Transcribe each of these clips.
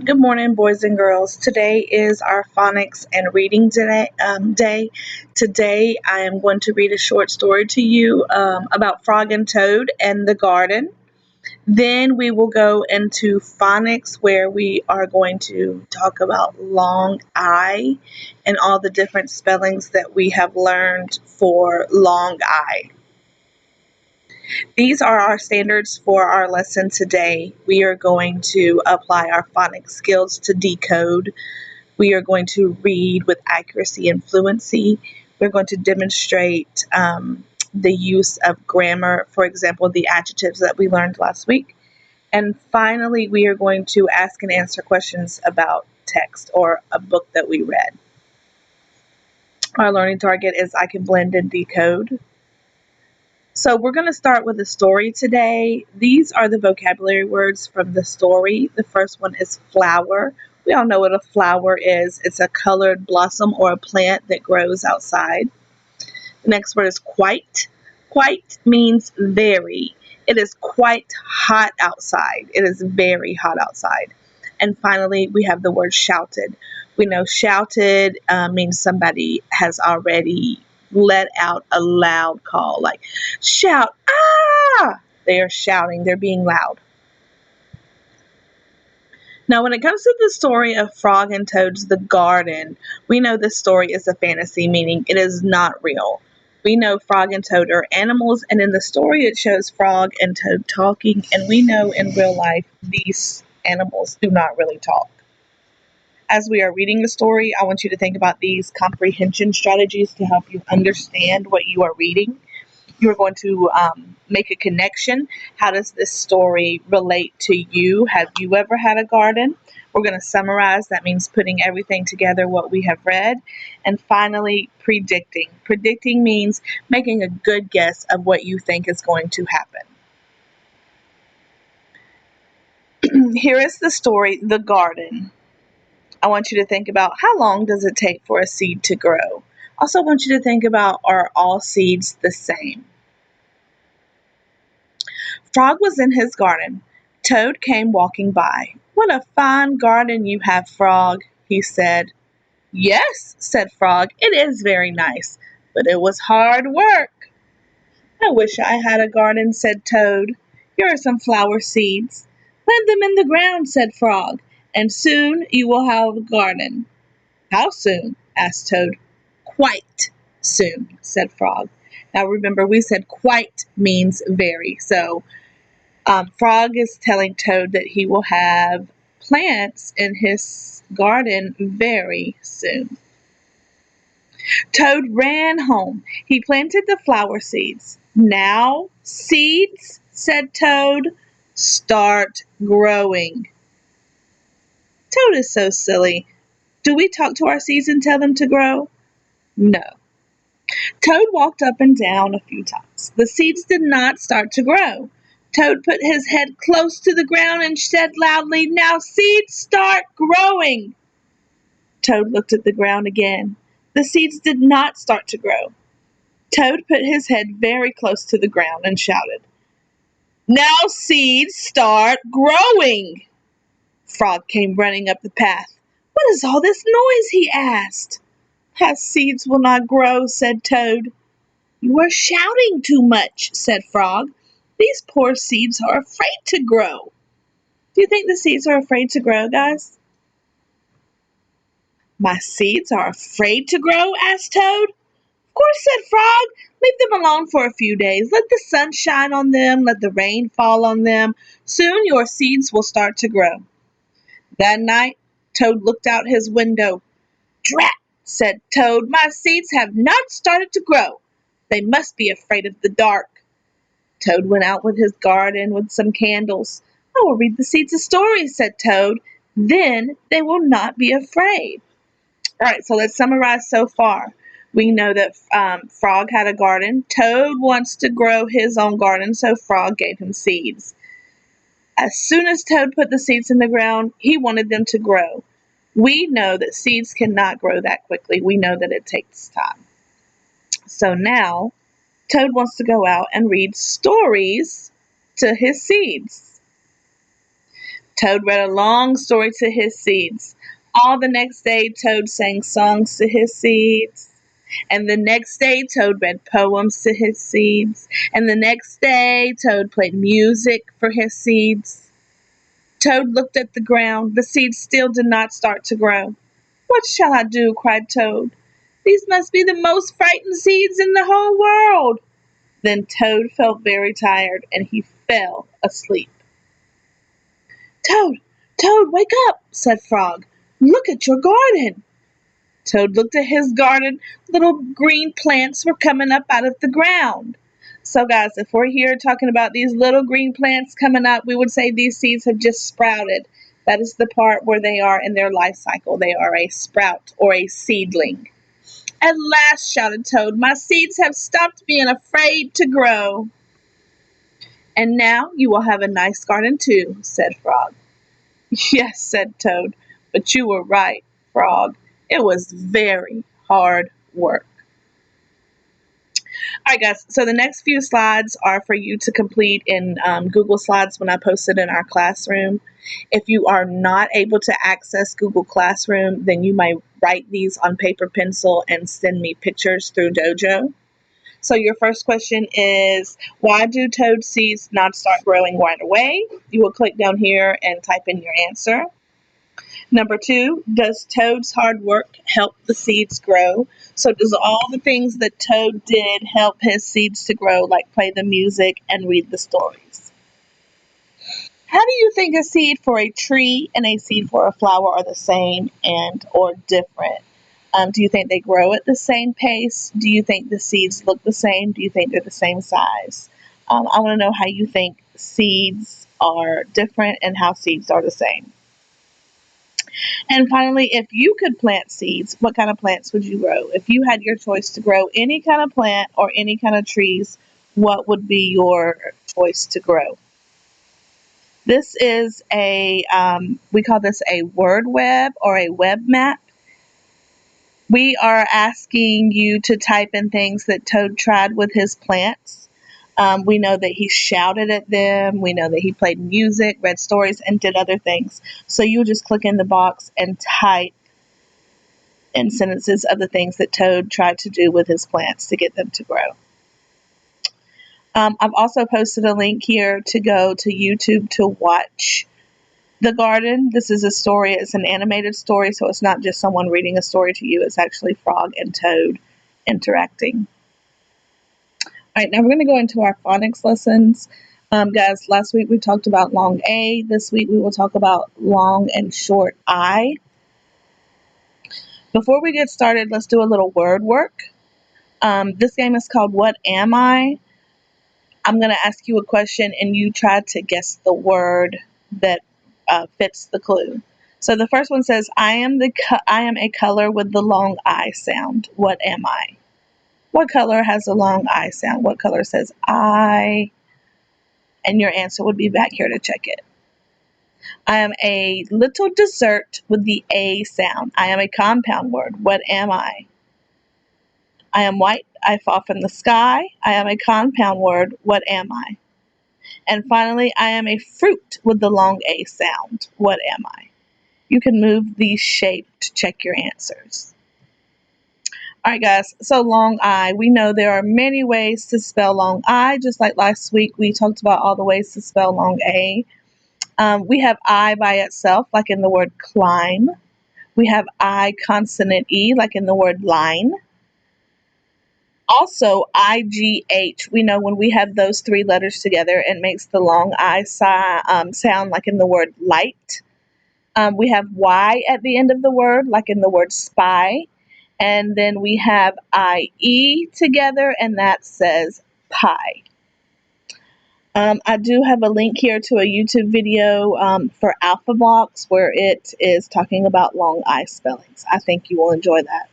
Good morning, boys and girls. Today is our phonics and reading day. Today, I am going to read a short story to you about Frog and Toad and the garden. Then we will go into phonics, where we are going to talk about long I and all the different spellings that we have learned for long I. These are our standards for our lesson today. We are going to apply our phonics skills to decode. We are going to read with accuracy and fluency. We're going to demonstrate the use of grammar, for example, the adjectives that we learned last week. And finally, we are going to ask and answer questions about text or a book that we read. Our learning target is I can blend and decode. So we're going to start with a story today. These are the vocabulary words from the story. The first one is flower. We all know what a flower is. It's a colored blossom or a plant that grows outside. The next word is quite. Quite means very. It is quite hot outside. It is very hot outside. And finally, we have the word shouted. We know shouted means somebody has already let out a loud call, like shout, ah! They are shouting, they're being loud. Now, when it comes to the story of Frog and Toad's The Garden, we know this story is a fantasy, meaning it is not real. We know Frog and Toad are animals, and in the story it shows Frog and Toad talking, and we know in real life these animals do not really talk. As we are reading the story, I want you to think about these comprehension strategies to help you understand what you are reading. You are going to make a connection. How does this story relate to you? Have you ever had a garden? We're going to summarize. That means putting everything together, what we have read. And finally, predicting. Predicting means making a good guess of what you think is going to happen. Here is the story, The Garden. I want you to think about how long does it take for a seed to grow. Also want you to think about, are all seeds the same? Frog was in his garden. Toad came walking by. What a fine garden you have, Frog, he said. Yes, said Frog, it is very nice, but it was hard work. I wish I had a garden, said Toad. Here are some flower seeds. Plant them in the ground, said Frog, and soon you will have a garden. How soon? Asked Toad. Quite soon, said Frog. Now remember, we said quite means very. So Frog is telling Toad that he will have plants in his garden very soon. Toad ran home. He planted the flower seeds. Now, seeds, said Toad, start growing. Toad is so silly. Do we talk to our seeds and tell them to grow? No. Toad walked up and down a few times. The seeds did not start to grow. Toad put his head close to the ground and said loudly, Now seeds start growing. Toad looked at the ground again. The seeds did not start to grow. Toad put his head very close to the ground and shouted, Now seeds start growing. Frog came running up the path. What is all this noise? He asked. Past seeds will not grow, said Toad. You are shouting too much, said Frog. These poor seeds are afraid to grow. Do you think the seeds are afraid to grow, guys? My seeds are afraid to grow? Asked Toad. Of course, said Frog. Leave them alone for a few days. Let the sun shine on them. Let the rain fall on them. Soon your seeds will start to grow. That night, Toad looked out his window. Drat, said Toad. My seeds have not started to grow. They must be afraid of the dark. Toad went out with his garden with some candles. I will read the seeds a story, said Toad. Then they will not be afraid. All right, so let's summarize so far. We know that Frog had a garden. Toad wants to grow his own garden, so Frog gave him seeds. As soon as Toad put the seeds in the ground, he wanted them to grow. We know that seeds cannot grow that quickly. We know that it takes time. So now, Toad wants to go out and read stories to his seeds. Toad read a long story to his seeds. All the next day, Toad sang songs to his seeds. And the next day, Toad read poems to his seeds. And the next day, Toad played music for his seeds. Toad looked at the ground. The seeds still did not start to grow. "What shall I do?" cried Toad. "These must be the most frightened seeds in the whole world." Then Toad felt very tired and he fell asleep. "Toad, Toad, wake up," said Frog. "Look at your garden." Toad looked at his garden. Little green plants were coming up out of the ground. So guys, if we're here talking about these little green plants coming up, we would say these seeds have just sprouted. That is the part where they are in their life cycle. They are a sprout or a seedling. "At last," shouted Toad, "my seeds have stopped being afraid to grow." "And now you will have a nice garden too," said Frog. "Yes," said Toad, "but you were right, Frog. It was very hard work." All right, guys, so the next few slides are for you to complete in Google Slides when I post it in our classroom. If you are not able to access Google Classroom, then you might write these on paper pencil and send me pictures through Dojo. So your first question is, why do toad seeds not start growing right away? You will click down here and type in your answer. Number 2, does Toad's hard work help the seeds grow? So does all the things that Toad did help his seeds to grow, like play the music and read the stories? How do you think a seed for a tree and a seed for a flower are the same and or different? Do you think they grow at the same pace? Do you think the seeds look the same? Do you think they're the same size? I want to know how you think seeds are different and how seeds are the same. And finally, if you could plant seeds, what kind of plants would you grow? If you had your choice to grow any kind of plant or any kind of trees, what would be your choice to grow? This is we call this a word web or a web map. We are asking you to type in things that Toad tried with his plants. We know that he shouted at them. We know that he played music, read stories, and did other things. So you just click in the box and type in sentences of the things that Toad tried to do with his plants to get them to grow. I've also posted a link here to go to YouTube to watch the garden. This is a story. It's an animated story, so it's not just someone reading a story to you. It's actually Frog and Toad interacting. All right, now we're going to go into our phonics lessons. Guys, last week we talked about long A. This week we will talk about long and short I. Before we get started, let's do a little word work. This game is called What Am I? I'm going to ask you a question and you try to guess the word that fits the clue. So the first one says, I am a color with the long I sound. What am I? What color has a long I sound? What color says I? And your answer would be back here to check it. I am a little dessert with the A sound. I am a compound word. What am I? I am white. I fall from the sky. I am a compound word. What am I? And finally, I am a fruit with the long A sound. What am I? You can move the shape to check your answers. All right, guys, so long I. We know there are many ways to spell long I, just like last week we talked about all the ways to spell long A. We have I by itself, like in the word climb. We have I consonant E, like in the word line. Also, IGH, we know when we have those 3 letters together, it makes the long I sound like in the word light. We have Y at the end of the word, like in the word spy. And then we have IE together, and that says pie. I do have a link here to a YouTube video for Alpha Blocks where it is talking about long I spellings. I think you will enjoy that.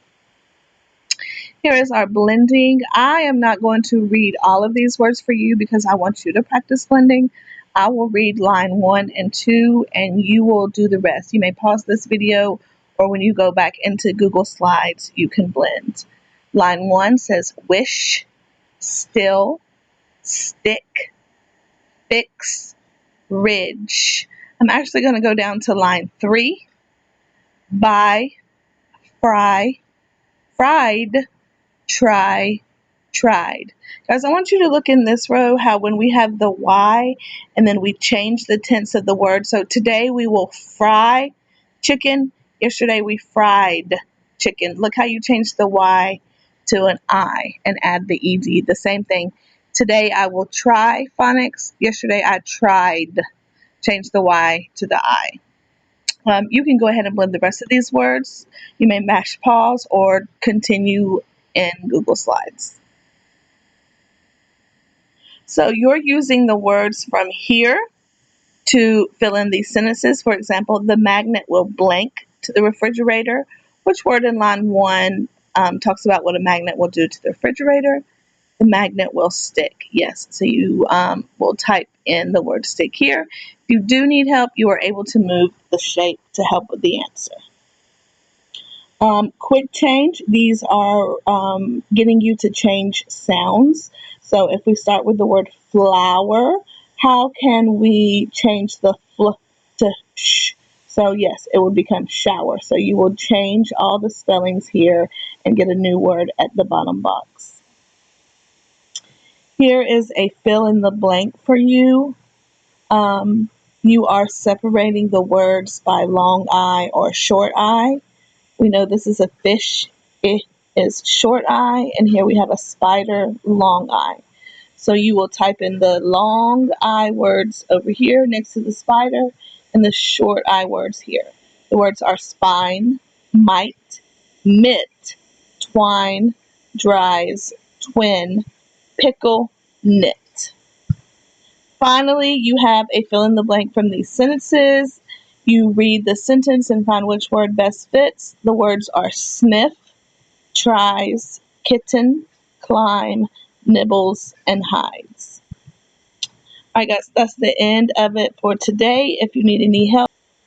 Here is our blending. I am not going to read all of these words for you because I want you to practice blending. I will read line 1 and 2 and you will do the rest. You may pause this video or when you go back into Google Slides, you can blend. Line 1 says wish, still, stick, fix, ridge. I'm actually going to go down to line 3. Buy, fry, fried, try, tried. Guys, I want you to look in this row how when we have the Y and then we change the tense of the word. So today we will fry chicken. Yesterday we fried chicken. Look how you change the Y to an I and add the ED. The same thing. Today I will try phonics. Yesterday I tried. Change the Y to the I. You can go ahead and blend the rest of these words. You may mash pause or continue in Google Slides. So you're using the words from here to fill in these sentences. For example, the magnet will blank to the refrigerator. Which word in line 1 talks about what a magnet will do to the refrigerator? The magnet will stick. Yes, so you will type in the word stick here. If you do need help, you are able to move the shape to help with the answer. Quick change, these are getting you to change sounds. So if we start with the word flower, how can we change the fl to sh? So yes, it would become shower. So you will change all the spellings here and get a new word at the bottom box. Here is a fill in the blank for you. You are separating the words by long I or short I. We know this is a fish, it is short I, and here we have a spider, long I. So you will type in the long I words over here next to the spider and the short I words here. The words are spine, might, mitt, twine, dries, twin, pickle, knit. Finally, you have a fill in the blank from these sentences. You read the sentence and find which word best fits. The words are sniff, tries, kitten, climb, nibbles, and hides. All right, guys, that's the end of it for today. If you need any help,